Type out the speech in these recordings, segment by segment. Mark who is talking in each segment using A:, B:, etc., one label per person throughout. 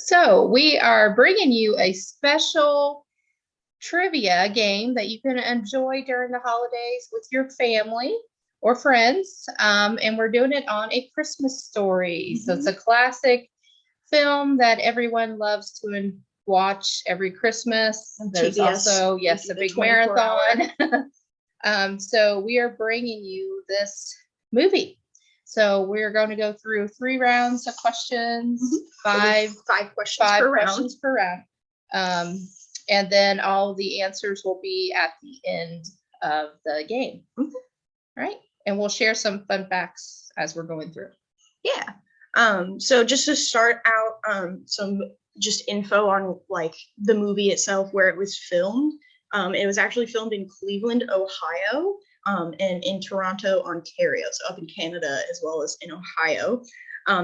A: So we are bringing you a special trivia game that you can enjoy during the holidays with your family or friends. And we're doing it on A Christmas Story. So it's a classic film that everyone loves to watch every Christmas. There's
B: TBS,
A: also, yes, a big marathon. So we are bringing you this movie. So we're going to go through 3 rounds of questions, five questions per round. And then all the answers will be at the end of the game. Right? And we'll share some fun facts as we're going through.
B: Yeah. So just to start out, some just info on like the movie itself, where it was filmed. It was actually filmed in Cleveland, Ohio, and in Toronto, Ontario, so up in Canada as well as in Ohio.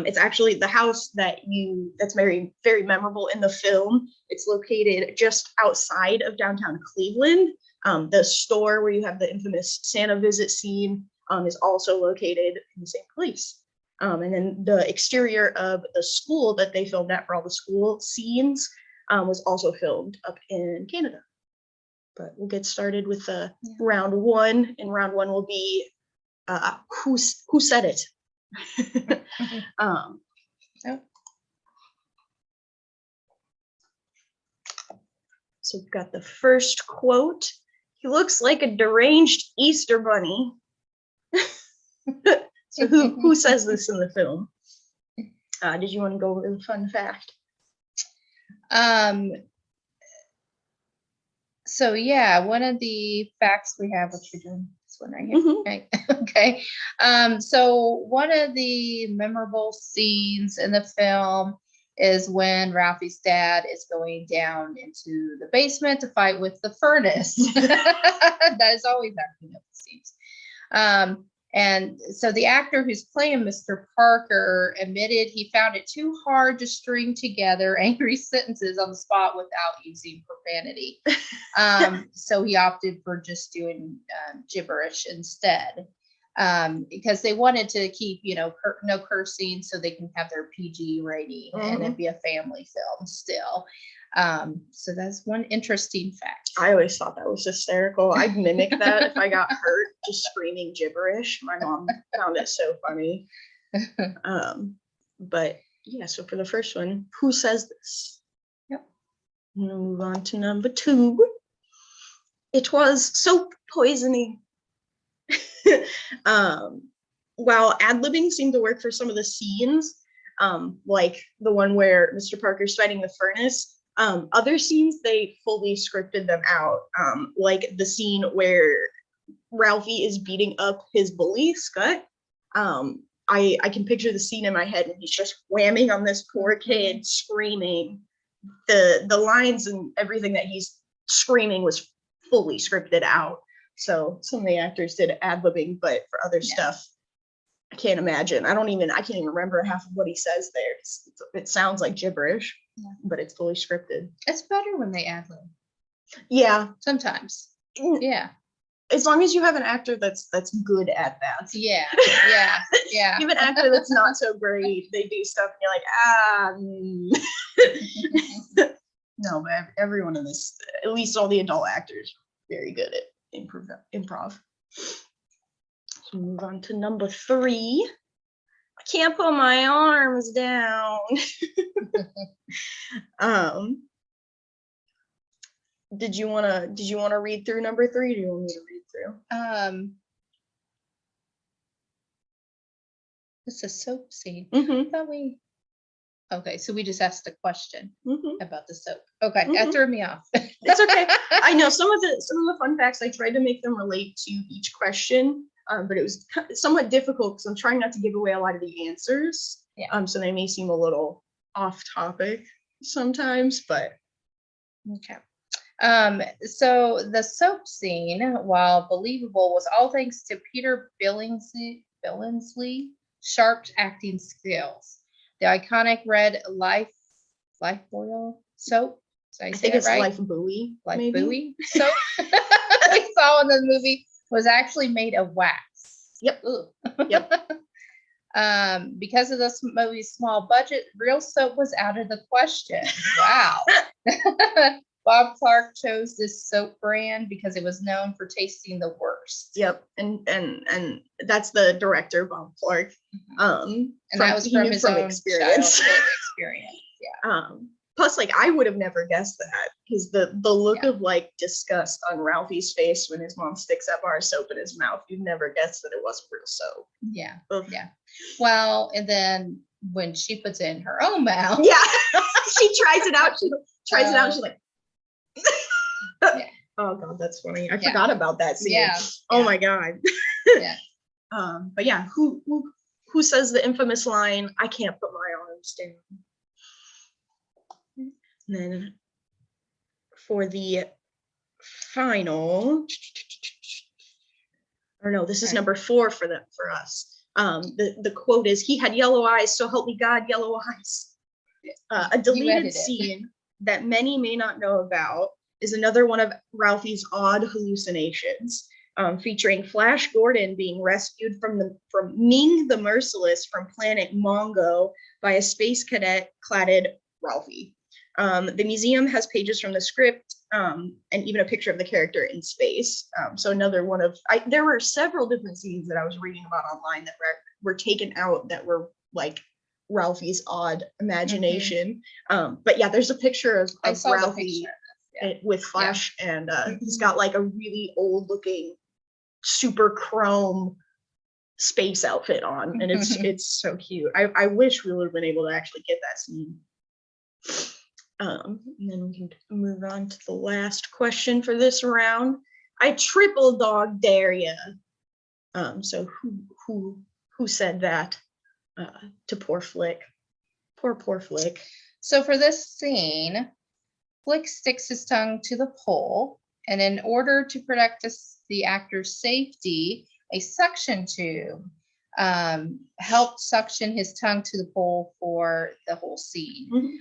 B: It's actually the house that's very, very memorable in the film. It's located just outside of downtown Cleveland. The store where you have the infamous Santa visit scene is also located in the same place. And then the exterior of the school that they filmed at for all the school scenes was also filmed up in Canada. But we'll get started with round one, and round one will be who said it. So we've got the first quote. He looks like a deranged Easter bunny. So who says this in the film? Did you want to go over the fun fact?
A: So yeah, one of the facts we have, what you're doing, this one right here. Right. Okay. So one of the memorable scenes in the film is when Ralphie's dad is going down into the basement to fight with the furnace. That is always our memorable scenes. And so the actor who's playing Mr. Parker admitted he found it too hard to string together angry sentences on the spot without using profanity. So he opted for just doing gibberish instead, because they wanted to keep, no cursing so they can have their PG rating and it'd be a family film still. So that's one interesting fact.
B: I always thought that was hysterical. I'd mimic that if I got hurt, just screaming gibberish. My mom found it so funny. But yeah, so for the first one, who says this?
A: Yep.
B: I'm gonna move on to number 2. It was soap poisoning. While ad-libbing seemed to work for some of the scenes, like the one where Mr. Parker's fighting the furnace, other scenes, they fully scripted them out, like the scene where Ralphie is beating up his bully, Scott. I can picture the scene in my head, and he's just whamming on this poor kid, screaming. The lines and everything that he's screaming was fully scripted out. So some of the actors did ad-libbing, but for other stuff, I can't imagine. I can't even remember half of what he says there. It sounds like gibberish, but it's fully scripted.
A: It's better when they ad-lib.
B: Yeah.
A: Sometimes. Yeah.
B: As long as you have an actor that's good at that.
A: Yeah. You
B: have an actor that's not so great. They do stuff and you're like, No, but everyone in this, at least all the adult actors, are very good at improv. So move on to number 3. I can't put my arms down. Did you wanna read through number 3? Or do you want me to read through?
A: It's a soap scene. Okay, so we just asked a question about the soap. Okay, that threw me off.
B: It's okay. I know some of the fun facts, I tried to make them relate to each question, but it was somewhat difficult because I'm trying not to give away a lot of the answers. Yeah. So they may seem a little off topic sometimes, but
A: okay. So the soap scene, while believable, was all thanks to Peter Billingsley sharp acting skills. The iconic red Lifebuoy soap.
B: I think it's right? Lifebuoy.
A: Lifebuoy soap we saw in the movie was actually made of wax.
B: Yep. Yep.
A: Because of this movie's small budget, real soap was out of the question. Wow. Bob Clark chose this soap brand because it was known for tasting the worst.
B: Yep, and that's the director, Bob Clark.
A: And that was from his own experience. Yeah.
B: Plus, like, I would have never guessed that, because the look of like disgust on Ralphie's face when his mom sticks that bar of soap in his mouth, you'd never guess that it wasn't real soap.
A: Yeah.
B: Ugh.
A: Yeah. Well, and then when she puts it in her own mouth.
B: Yeah. She tries it out. She's like, yeah. Oh god, that's funny. I forgot about that scene.
A: Yeah.
B: Oh my god.
A: Yeah.
B: But yeah, who says the infamous line, "I can't put my arms down"? And then for the final, or no, this is number 4 for us. The quote is, "He had yellow eyes, so help me God, yellow eyes." A deleted scene that many may not know about is another one of Ralphie's odd hallucinations, featuring Flash Gordon being rescued from Ming the Merciless from planet Mongo by a space cadet cladded Ralphie. The museum has pages from the script and even a picture of the character in space. So another one of, there were several different scenes that I was reading about online that were taken out that were like Ralphie's odd imagination. But yeah, there's a picture of Ralphie with Flash, and he's got like a really old looking super chrome space outfit on, and it's so cute. I wish we would have been able to actually get that scene. And then we can move on to the last question for this round. I triple dog dare ya. So who said that to poor Flick? Poor Flick.
A: So for this scene, Flick sticks his tongue to the pole, and in order to protect the actor's safety, a suction tube helped suction his tongue to the pole for the whole scene.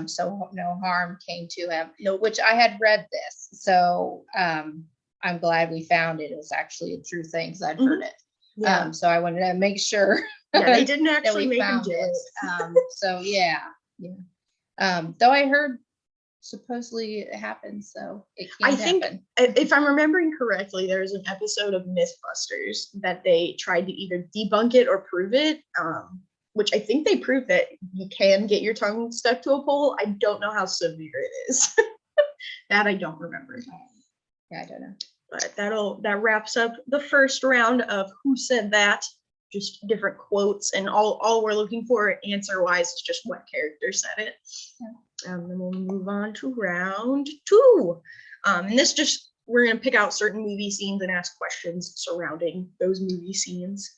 A: So no harm came to him. Which I had read this, so I'm glad we found it. It was actually a true thing because I'd heard it. Yeah. So I wanted to make sure.
B: Yeah, they didn't actually make him do it.
A: So yeah. Though I heard supposedly it happened, so it can't happen.
B: If I'm remembering correctly, there was an episode of Mythbusters that they tried to either debunk it or prove it, which I think they proved that you can get your tongue stuck to a pole. I don't know how severe it is. That I don't remember.
A: Yeah, I don't know.
B: But that wraps up the first round of Who Said That? Just different quotes, and all we're looking for answer-wise is just what character said it. Yeah. Then we'll move on to round 2. And this just, we're going to pick out certain movie scenes and ask questions surrounding those movie scenes.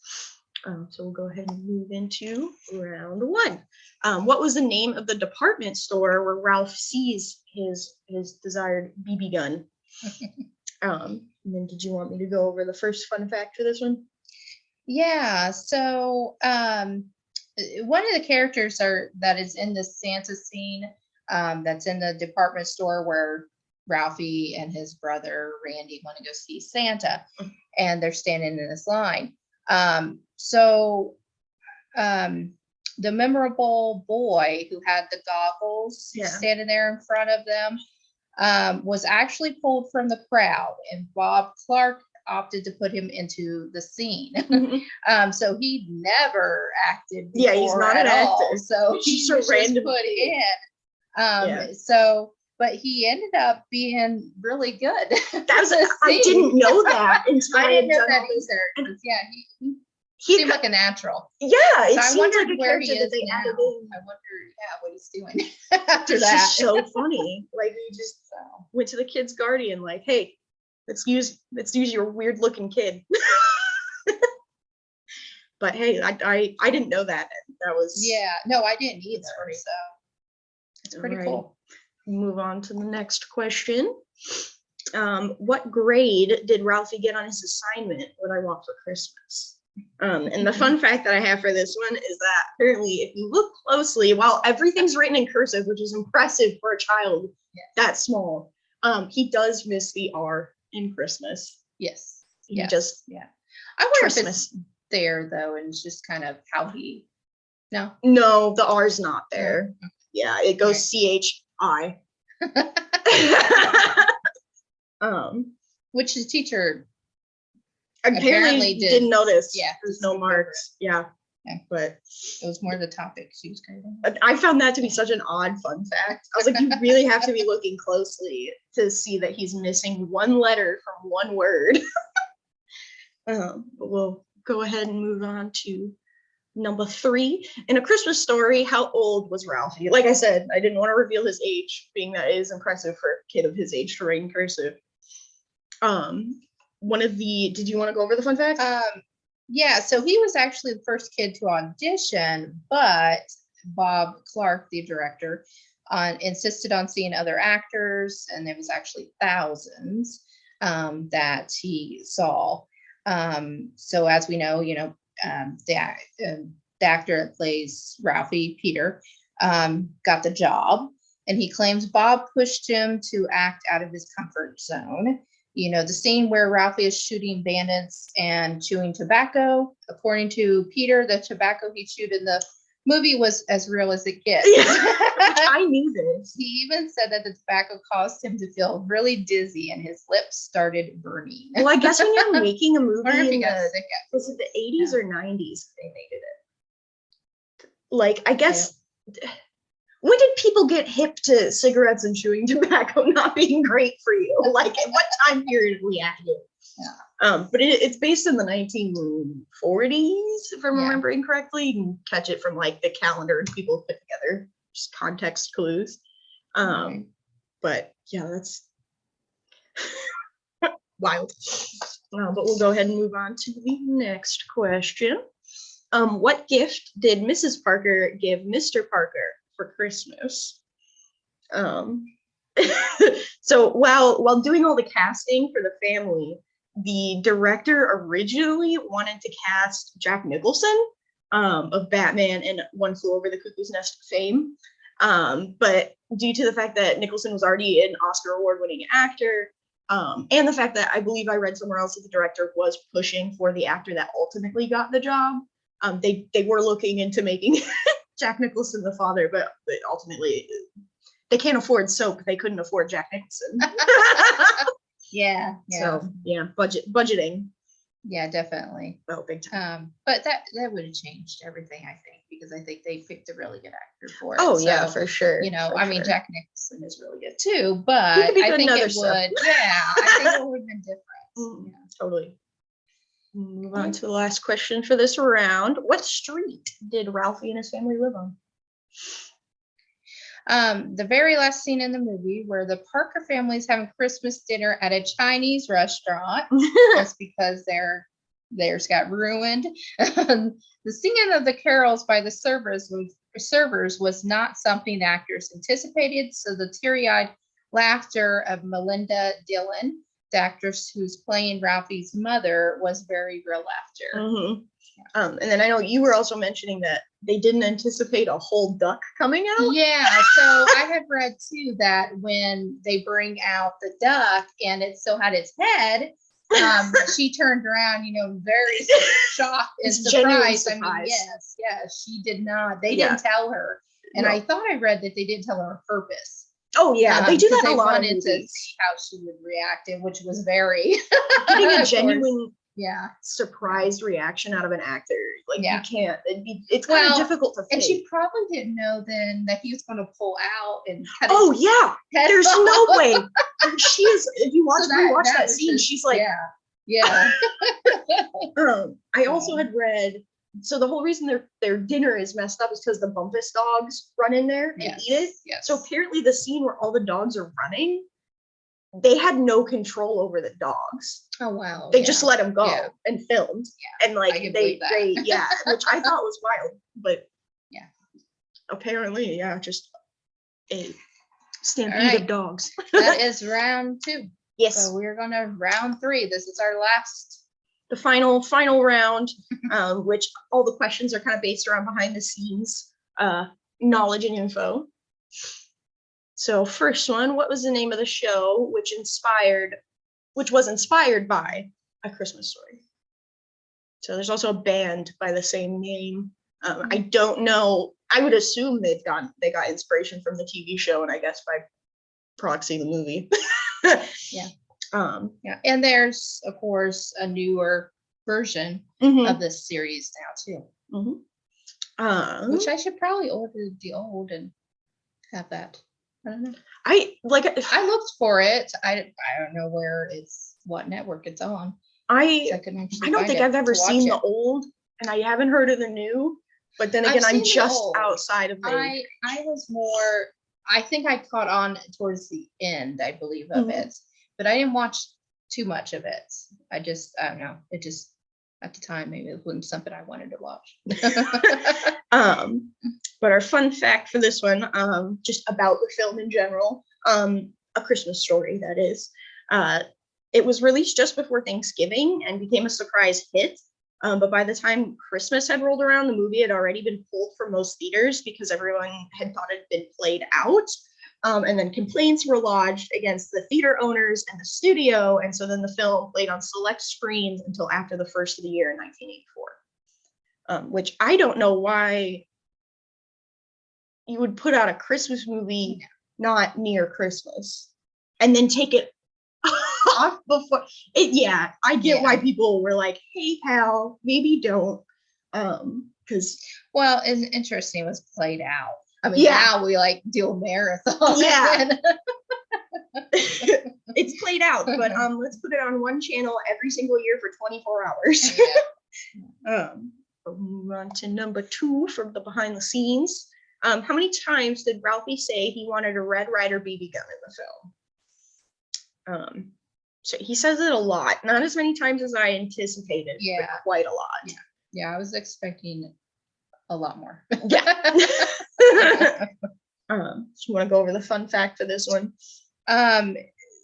B: So we'll go ahead and move into round 1. What was the name of the department store where Ralph sees his desired BB gun? And then did you want me to go over the first fun fact for this one?
A: Yeah, so one of the characters that is in the Santa scene, that's in the department store where Ralphie and his brother Randy want to go see Santa, and they're standing in this line. The memorable boy who had the goggles standing there in front of them was actually pulled from the crowd, and Bob Clark opted to put him into the scene. So he never acted before.
B: Yeah, he's not an actor.
A: So he's just put in. But he ended up being really good.
B: I didn't know that until
A: I didn't know that either. Yeah, he seemed like a natural.
B: Yeah, it
A: so I wondered
B: like
A: where he is now. I wonder, what he's doing after that.
B: It's so funny. Like, he just went to the kid's guardian, like, hey, let's use your weird looking kid. But hey, I didn't know that. That was
A: no, I didn't either. So it's pretty cool.
B: Move on to the next question. What grade did Ralphie get on his assignment, What I Want for Christmas? And the fun fact that I have for this one is that apparently if you look closely, while everything's written in cursive, which is impressive for a child that small, he does miss the R in Christmas.
A: Yes.
B: He just
A: I wonder
B: Christmas.
A: there though, and it's just kind of how he. No.
B: No, the R's not there.
A: No.
B: Yeah, it goes CHI.
A: Which his teacher
B: apparently didn't notice.
A: Yeah,
B: there's no marks. Yeah. But
A: it was more the topic she was grading.
B: I found that to be such an odd fun fact. I was like, you really have to be looking closely to see that he's missing one letter from one word. But we'll go ahead and move on to number 3. In A Christmas Story, how old was Ralphie? Like I said, I didn't want to reveal his age, being that it is impressive for a kid of his age to write in cursive. Did you want to go over the fun fact?
A: Yeah, so he was actually the first kid to audition, but Bob Clark, the director, insisted on seeing other actors, and there was actually thousands that he saw. So as we know, the actor that plays Ralphie, Peter, got the job, and he claims Bob pushed him to act out of his comfort zone. The scene where Ralphie is shooting bandits and chewing tobacco, according to Peter, the tobacco he chewed in the movie was as real as it gets.
B: Yeah, I knew this.
A: He even said that the tobacco caused him to feel really dizzy and his lips started burning.
B: Well, I guess when you're making a movie in
A: was
B: it the 80s or 90s they made it? Like, I guess... Yeah. When did people get hip to cigarettes and chewing tobacco not being great for you? Like, at what time period we at it? Yeah. But it's based in the 1940s, if I'm remembering correctly. You can catch it from like the calendar people put together, just context clues. But yeah, that's wild. But we'll go ahead and move on to the next question. What gift did Mrs. Parker give Mr. Parker for Christmas? So while doing all the casting for the family, the director originally wanted to cast Jack Nicholson of Batman and One Flew Over the Cuckoo's Nest fame, but due to the fact that Nicholson was already an Oscar award-winning actor, and the fact that I believe I read somewhere else that the director was pushing for the actor that ultimately got the job, they were looking into making Jack Nicholson the father, but ultimately they can't afford soap. They couldn't afford Jack Nicholson.
A: Yeah.
B: So yeah, budgeting.
A: Yeah, definitely.
B: Oh, big time.
A: But that would have changed everything, I think, because I think they picked a really good actor for it.
B: Oh, yeah, for sure.
A: I mean, Jack Nicholson is really good too, but I think it would. Yeah, I think it would have been different.
B: Totally. Move on to the last question for this round. What street did Ralphie and his family live on?
A: The very last scene in the movie where the Parker family is having Christmas dinner at a Chinese restaurant, just because theirs got ruined. The singing of the carols by the servers was not something the actors anticipated, so the teary-eyed laughter of Melinda Dillon, the actress who's playing Ralphie's mother, was very real laughter.
B: And then I know you were also mentioning that they didn't anticipate a whole duck coming out.
A: Yeah, so I had read too that when they bring out the duck and it still had its head, she turned around, very shocked and surprised. I mean, yes, she did not. They didn't tell her, and I thought I read that they didn't tell her on purpose.
B: Oh yeah, they do that a lot.
A: They wanted to see how she would react, which was very
B: getting a genuine
A: yeah,
B: surprised reaction out of an actor. Like, you can't, it's kind of difficult to fake.
A: And she probably didn't know then that he was going to pull out and cut
B: there's no way. She is, if you watch that scene, she's like,
A: yeah.
B: I also had read, so the whole reason their dinner is messed up is because the Bumpus dogs run in there and eat it.
A: Yes.
B: So apparently the scene where all the dogs are running, they had no control over the dogs.
A: Oh wow!
B: They just let them go and filmed, and like they which I thought was wild, but apparently just a stampede of dogs.
A: That is round 2.
B: Yes.
A: So we're gonna round 3. This is our last,
B: the final round, which all the questions are kind of based around behind the scenes knowledge and info. So first one, what was the name of the show which was inspired by A Christmas Story? So there's also a band by the same name. I don't know. I would assume they got inspiration from the TV show, and I guess by proxy the movie.
A: Yeah.
B: Yeah.
A: And there's of course a newer version of this series now too. Which I should probably order the old and have that. I don't know.
B: I
A: looked for it. I don't know what network it's on.
B: I don't think I've ever seen the old, and I haven't heard of the new. But then again, I'm just outside of it.
A: I was more. I think I caught on towards the end, I believe, of it, but I didn't watch too much of it. I don't know. It just at the time maybe it wasn't something I wanted to watch.
B: But our fun fact for this one, just about the film in general, A Christmas Story, that is. It was released just before Thanksgiving and became a surprise hit. But by the time Christmas had rolled around, the movie had already been pulled from most theaters because everyone had thought it had been played out. And then complaints were lodged against the theater owners and the studio. And so then the film played on select screens until after the first of the year in 1984. Which I don't know why you would put out a Christmas movie not near Christmas and then take it off before it. Yeah, I get why people were like, hey pal, maybe don't. Because
A: it's interesting, it was played out. I mean, now we like do a marathon.
B: Yeah. It's played out, but let's put it on one channel every single year for 24 hours. Move on to number 2 from the behind the scenes. How many times did Ralphie say he wanted a Red Ryder BB gun in the film? So he says it a lot, not as many times as I anticipated, but quite a lot.
A: Yeah, I was expecting a lot more.
B: Yeah. So you want to go over the fun fact for this one?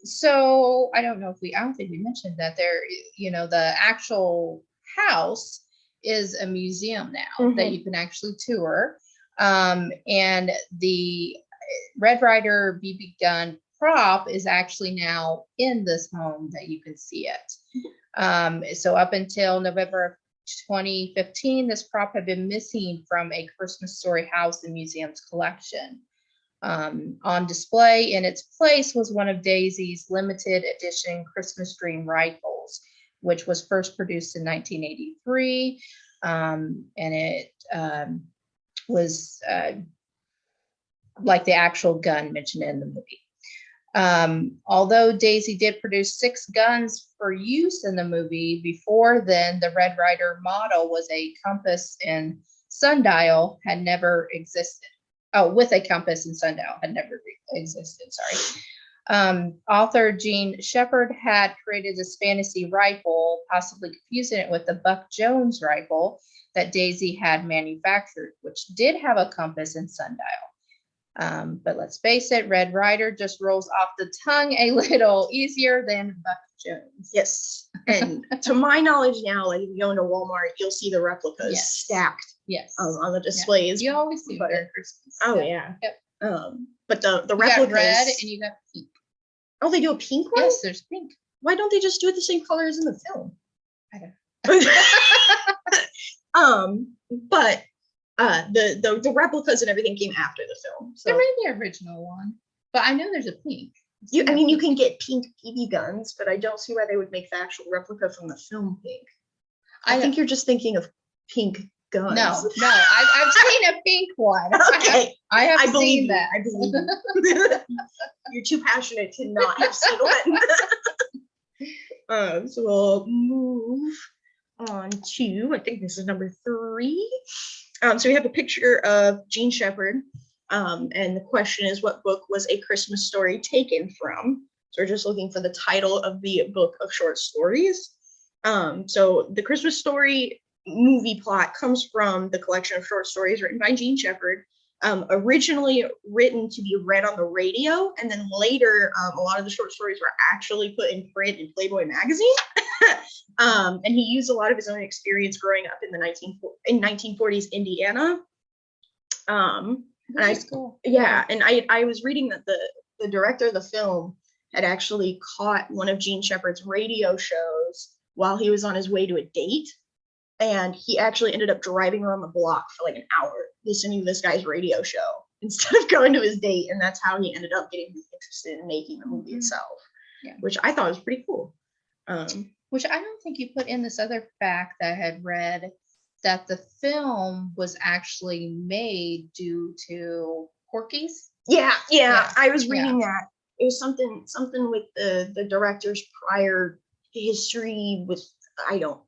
A: So I don't think we mentioned that there, the actual house is a museum now that you can actually tour. And the Red Ryder BB gun prop is actually now in this home that you can see it. So up until November of 2015, this prop had been missing from a Christmas Story house and museum's collection. On display in its place was one of Daisy's limited edition Christmas Dream rifles, which was first produced in 1983. And it was like the actual gun mentioned in the movie. Although Daisy did produce 6 guns for use in the movie, before then the Red Ryder model was a compass and sundial had never existed. With a compass and sundial had never existed, sorry. Author Gene Shepard had created this fantasy rifle, possibly confusing it with the Buck Jones rifle that Daisy had manufactured, which did have a compass and sundial. But let's face it, Red Ryder just rolls off the tongue a little easier than Buck Jones.
B: Yes. And to my knowledge now, like if you go into Walmart, you'll see the replicas stacked on the displays.
A: You always see Merry Christmas.
B: Oh, yeah.
A: Yep.
B: But the
A: you
B: replicas.
A: Got red and you got pink.
B: Oh, they do a pink one?
A: Yes, there's pink.
B: Why don't they just do it the same color as in the film?
A: I don't know.
B: But the replicas and everything came after the film. So
A: there may be the original one, but I know there's a pink.
B: You can get pink BB guns, but I don't see why they would make the actual replica from the film pink. I think you're just thinking of pink guns.
A: No, I've seen a pink one.
B: Okay,
A: I have seen
B: that. I believe you. You're too passionate to not have seen one. So we'll move on to, I think this is number 3. So we have a picture of Gene Shepard. And the question is, what book was A Christmas Story taken from? So we're just looking for the title of the book of short stories. So the Christmas Story movie plot comes from the collection of short stories written by Gene Shepard, originally written to be read on the radio, and then later a lot of the short stories were actually put in print in Playboy magazine. And he used a lot of his own experience growing up in the 1940s Indiana. And
A: cool.
B: And I was reading that the director of the film had actually caught one of Gene Shepard's radio shows while he was on his way to a date, And he actually ended up driving around the block for like an hour listening to this guy's radio show instead of going to his date. And that's how he ended up getting interested in making the movie itself, which I thought was pretty cool.
A: Which I don't think you put in this other fact that I had read, that the film was actually made due to Porky's.
B: Yeah, I was reading that. It was something with the director's prior history with, I don't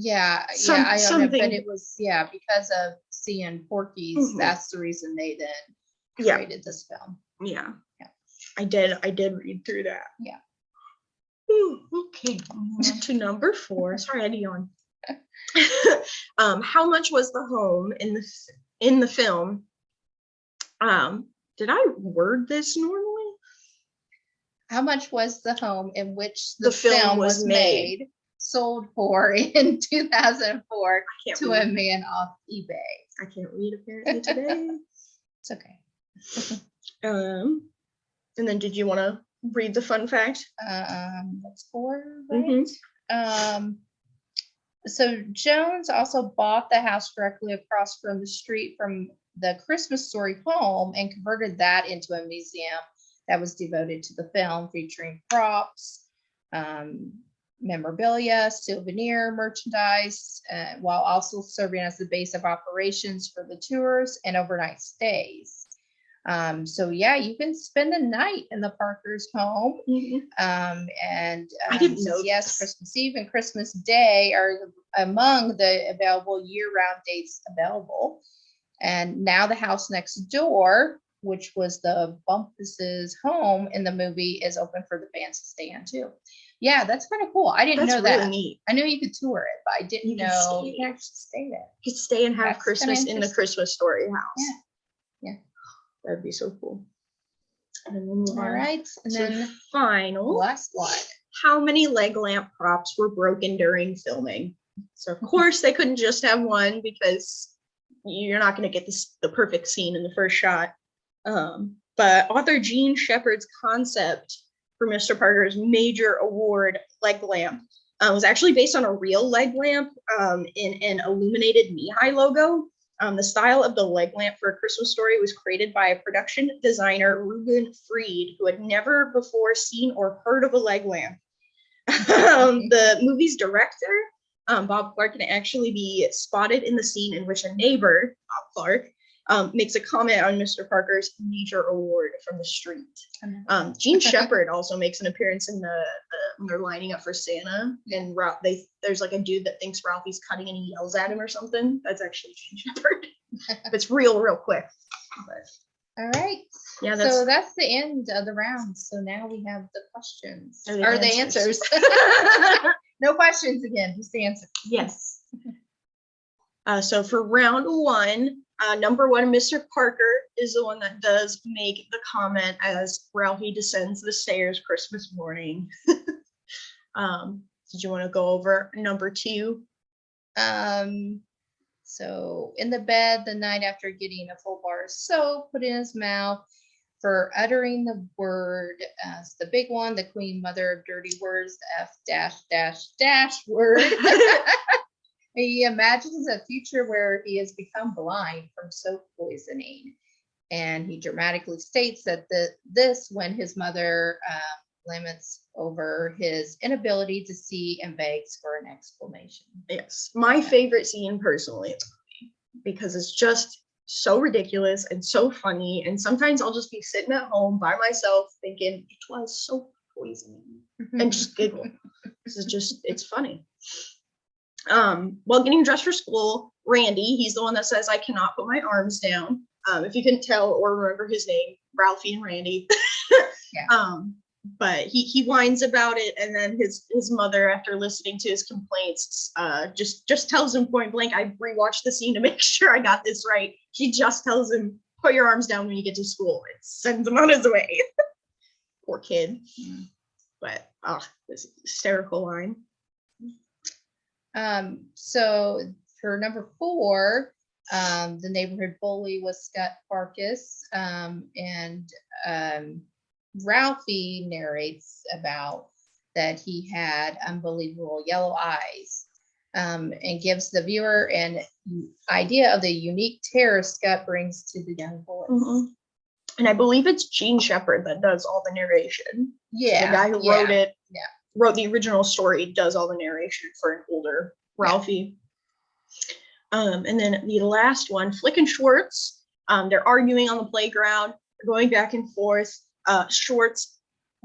A: I don't know, but it was because of seeing Porky's, that's the reason they then created this film.
B: Yeah. I did read through that.
A: Yeah.
B: Ooh, okay, on to number 4. Sorry, I had to yawn. How much was the home in the film? Did I word this normally?
A: How much was the home in which the
B: film was made?
A: Sold for in 2004 to a man off eBay.
B: I can't read apparently today.
A: It's okay.
B: And then did you want to read the fun fact?
A: That's 4, right? So Jones also bought the house directly across from the street from the Christmas Story home and converted that into a museum that was devoted to the film, featuring props, memorabilia, souvenir merchandise, while also serving as the base of operations for the tours and overnight stays. So you can spend the night in the Parker's home. And
B: I didn't know.
A: Yes, Christmas Eve and Christmas Day are among the available year-round dates available. And now the house next door, which was the Bumpus's home in the movie, is open for the fans to stay in too. Yeah, that's kind of cool. I didn't know that. Really neat. I knew you could tour it, but I didn't know you can actually stay there.
B: You could stay and have Christmas in the Christmas Story house.
A: Yeah.
B: That'd be so cool.
A: All right. And then
B: final
A: last one.
B: How many leg lamp props were broken during filming? So of course they couldn't just have one, because you're not going to get the perfect scene in the first shot. But author Gene Shepard's concept for Mr. Parker's major award leg lamp was actually based on a real leg lamp in an illuminated knee-high logo. The style of the leg lamp for A Christmas Story was created by a production designer, Reuben Freed, who had never before seen or heard of a leg lamp. The movie's director, Bob Clark, can actually be spotted in the scene in which a neighbor, Bob Clark, makes a comment on Mr. Parker's major award from the street. Gene Shepard also makes an appearance in when they're lining up for Santa, and there's like a dude that thinks Ralphie's cutting and he yells at him or something. That's actually Gene Shepard. It's real quick. But,
A: all right.
B: Yeah.
A: So that's the end of the round. So now we have the questions or the answers. No questions again, just the answers.
B: Yes. So for round 1, number 1, Mr. Parker is the one that does make the comment as Ralphie descends the stairs Christmas morning. Did you want to go over number 2?
A: So in the bed the night after getting a full bar of soap put in his mouth for uttering the word, the big one, the queen mother of dirty words, F word. He imagines a future where he has become blind from soap poisoning. And he dramatically states that this when his mother laments over his inability to see and begs for an explanation.
B: Yes, my favorite scene personally, because it's just so ridiculous and so funny. And sometimes I'll just be sitting at home by myself thinking it was soap poisoning and just giggle. It's funny. While getting dressed for school, Randy, he's the one that says, "I cannot put my arms down." If you couldn't tell or remember his name, Ralphie and Randy. But he whines about it, and then his mother, after listening to his complaints, just tells him point blank. I rewatched the scene to make sure I got this right. She just tells him, "Put your arms down when you get to school." It sends him on his way. Poor kid. But this hysterical line.
A: So for number 4, the neighborhood bully was Scott Farkas, and Ralphie narrates about that he had unbelievable yellow eyes, and gives the viewer an idea of the unique terror Scott brings to the young boys.
B: Mm-hmm. And I believe it's Gene Shepherd that does all the narration.
A: Yeah.
B: The guy who wrote it,
A: Yeah.
B: wrote the original story, does all the narration for an older Ralphie. And then the last one, Flick and Schwartz, they're arguing on the playground, going back and forth. Schwartz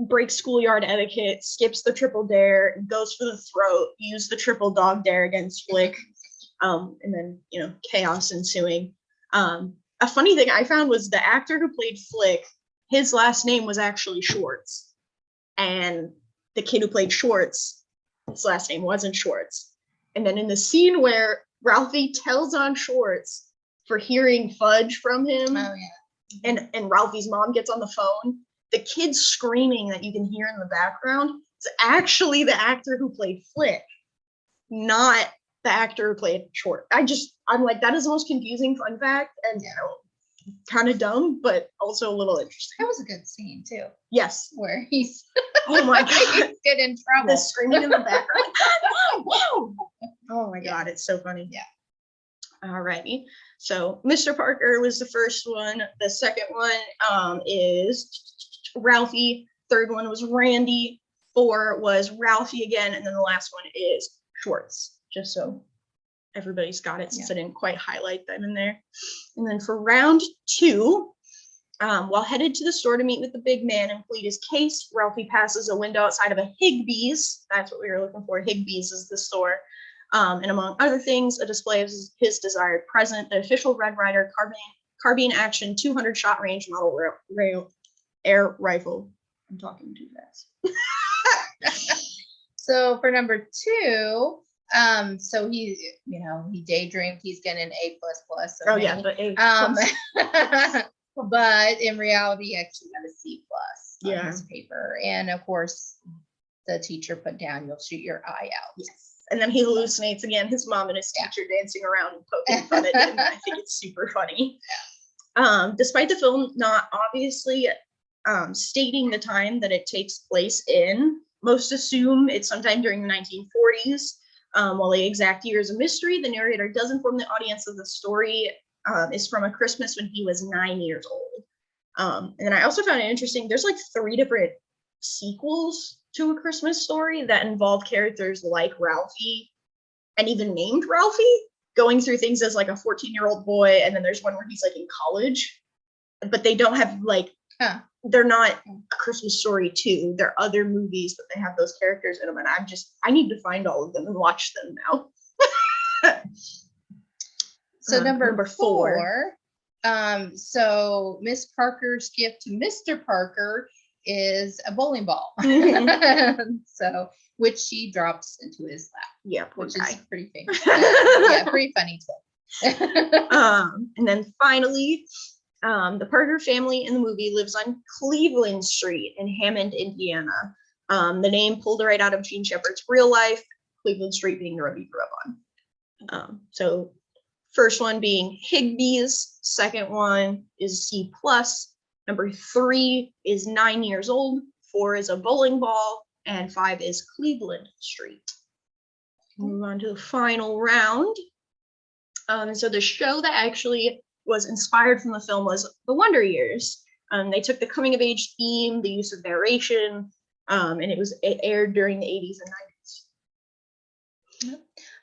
B: breaks schoolyard etiquette, skips the triple dare, goes for the throat, use the triple dog dare against Flick, and then, chaos ensuing. A funny thing I found was the actor who played Flick, his last name was actually Schwartz. And the kid who played Schwartz, his last name wasn't Schwartz. And then in the scene where Ralphie tells on Schwartz for hearing fudge from him, and Ralphie's mom gets on the phone, the kid screaming that you can hear in the background is actually the actor who played Flick, not the actor who played Schwartz. I'm like, that is the most confusing fun fact, and kind of dumb, but also a little interesting.
A: That was a good scene too.
B: Yes.
A: Where he's
B: oh my god,
A: get in trouble.
B: The screaming in the background. Whoa. Oh my god, it's so funny.
A: Yeah.
B: Alrighty. So Mr. Parker was the first one. The second one is Ralphie. Third one was Randy. 4 was Ralphie again, and then the last one is Schwartz. Just so everybody's got it, since I didn't quite highlight them in there. And then for round 2, while headed to the store to meet with the big man and plead his case, Ralphie passes a window outside of a Higbee's. That's what we were looking for. Higbee's is the store. And among other things, a display of his desired present, the official Red Ryder carbine action 200 shot range model air rifle. I'm talking too fast.
A: So for number 2, so he daydreamed he's getting an A++.
B: The A++.
A: But in reality, he actually got a C+ on his
B: Yeah.
A: paper. And of course, the teacher put down, "You'll shoot your eye out."
B: Yes. And then he hallucinates again, his mom and his teacher dancing around and poking fun at him. I think it's super funny. Despite the film not obviously stating the time that it takes place in, most assume it's sometime during the 1940s. While the exact year is a mystery, the narrator does inform the audience of the story is from a Christmas when he was 9 years old. And then I also found it interesting, there's like 3 different sequels to A Christmas Story that involve characters like Ralphie, and even named Ralphie, going through things as like a 14-year-old boy, and then there's one where he's like in college, but they don't have like, they're not A Christmas Story 2, they're other movies, but they have those characters in them, and I need to find all of them and watch them now.
A: So number 4, so Miss Parker's gift to Mr. Parker is a bowling ball. So, which she drops into his lap.
B: Yeah,
A: which
B: guy.
A: Is pretty famous. Yeah, pretty funny too.
B: And then finally, the Parker family in the movie lives on Cleveland Street in Hammond, Indiana. The name pulled right out of Gene Shepherd's real life, Cleveland Street being the road he grew up on. So first one being Higbee's, second one is C+, number 3 is 9 years old, 4 is a bowling ball, and 5 is Cleveland Street. Move on to the final round. And so the show that actually was inspired from the film was The Wonder Years. They took the coming of age theme, the use of narration, and it aired during the 80s and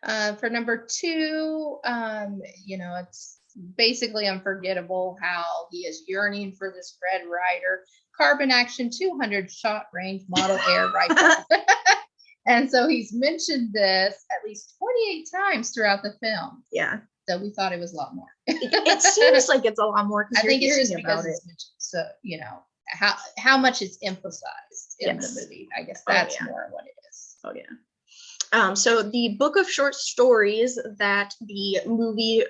B: 90s.
A: For number 2, it's basically unforgettable how he is yearning for this Red Ryder carbine action 200 shot range model air rifle. And so he's mentioned this at least 28 times throughout the film.
B: Yeah.
A: So we thought it was a lot more.
B: It seems like it's a lot more.
A: I think it's just because it's mentioned. So, how much is emphasized in the movie. I guess that's more what it is.
B: Oh, yeah. So the book of short stories that the movie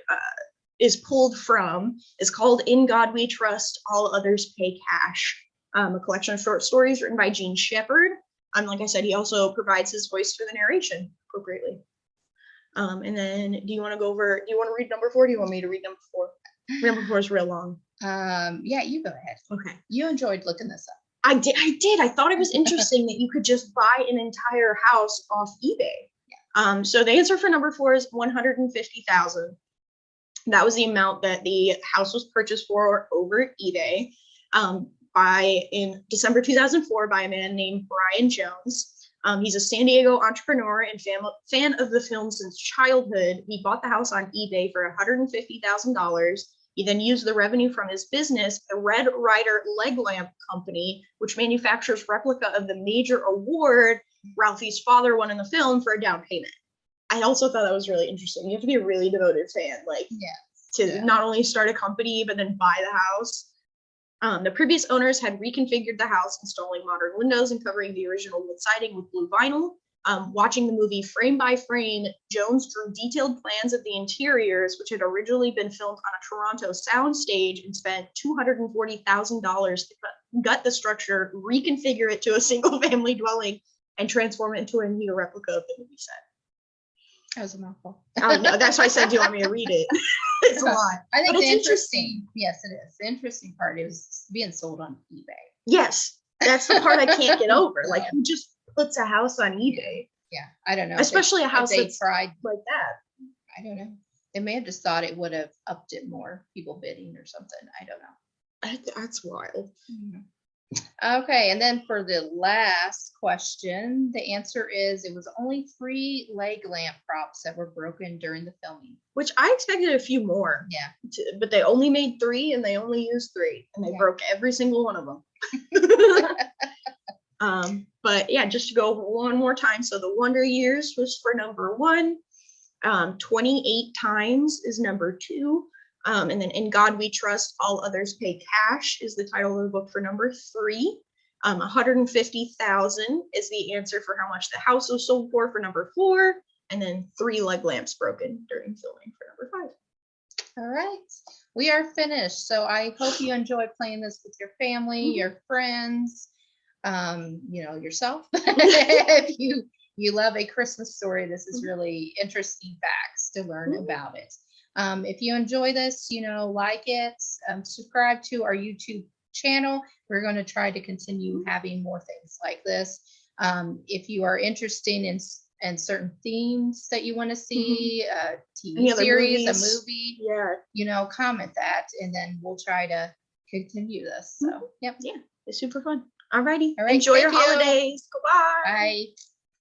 B: is pulled from is called In God We Trust, All Others Pay Cash, a collection of short stories written by Gene Shepherd. Like I said, he also provides his voice for the narration appropriately. And then do you want to read number 4? Or do you want me to read number 4? Number 4 is real long.
A: Yeah, you go ahead.
B: Okay.
A: You enjoyed looking this up.
B: I did. I thought it was interesting that you could just buy an entire house off eBay. So the answer for number 4 is 150,000. That was the amount that the house was purchased for over eBay in December 2004 by a man named Brian Jones. He's a San Diego entrepreneur and fan of the film since childhood. He bought the house on eBay for $150,000. He then used the revenue from his business, the Red Ryder Leg Lamp Company, which manufactures replica of the major award Ralphie's father won in the film, for a down payment. I also thought that was really interesting. You have to be a really devoted fan, to not only start a company, but then buy the house. The previous owners had reconfigured the house, installing modern windows and covering the original wood siding with blue vinyl. Watching the movie frame by frame, Jones drew detailed plans of the interiors, which had originally been filmed on a Toronto soundstage, and spent $240,000 to gut the structure, reconfigure it to a single-family dwelling, and transform it into a near replica of the movie set.
A: That was a mouthful.
B: I know. That's why I said, do you want me to read it? It's a lot.
A: I think it's interesting. Yes, it is. The interesting part is being sold on eBay.
B: Yes, that's the part I can't get over. Like, who just puts a house on eBay?
A: Yeah, I don't know.
B: Especially a house that's
A: tried
B: like that.
A: I don't know. They may have just thought it would have upped it more, people bidding or something. I don't know.
B: That's wild.
A: Mm-hmm. Okay, and then for the last question, the answer is it was only 3 leg lamp props that were broken during the filming.
B: Which I expected a few more.
A: Yeah.
B: But they only made 3, and they only used 3, and they broke every single one of them. But yeah, just to go over one more time. So the Wonder Years was for number 1. 28 Times is number 2. And then In God We Trust, All Others Pay Cash is the title of the book for number 3. 150,000 is the answer for how much the house was sold for number 4. And then 3 leg lamps broken during filming for number 5.
A: All right, we are finished. So I hope you enjoy playing this with your family, your friends, yourself. If you love A Christmas Story, this is really interesting facts to learn about it. If you enjoy this, like it, subscribe to our YouTube channel. We're going to try to continue having more things like this. If you are interested in certain themes that you want to see, a TV series, a movie, comment that, and then we'll try to continue this. So,
B: yeah, it's super fun. Alrighty.
A: All right.
B: Enjoy your holidays. Goodbye.
A: Bye.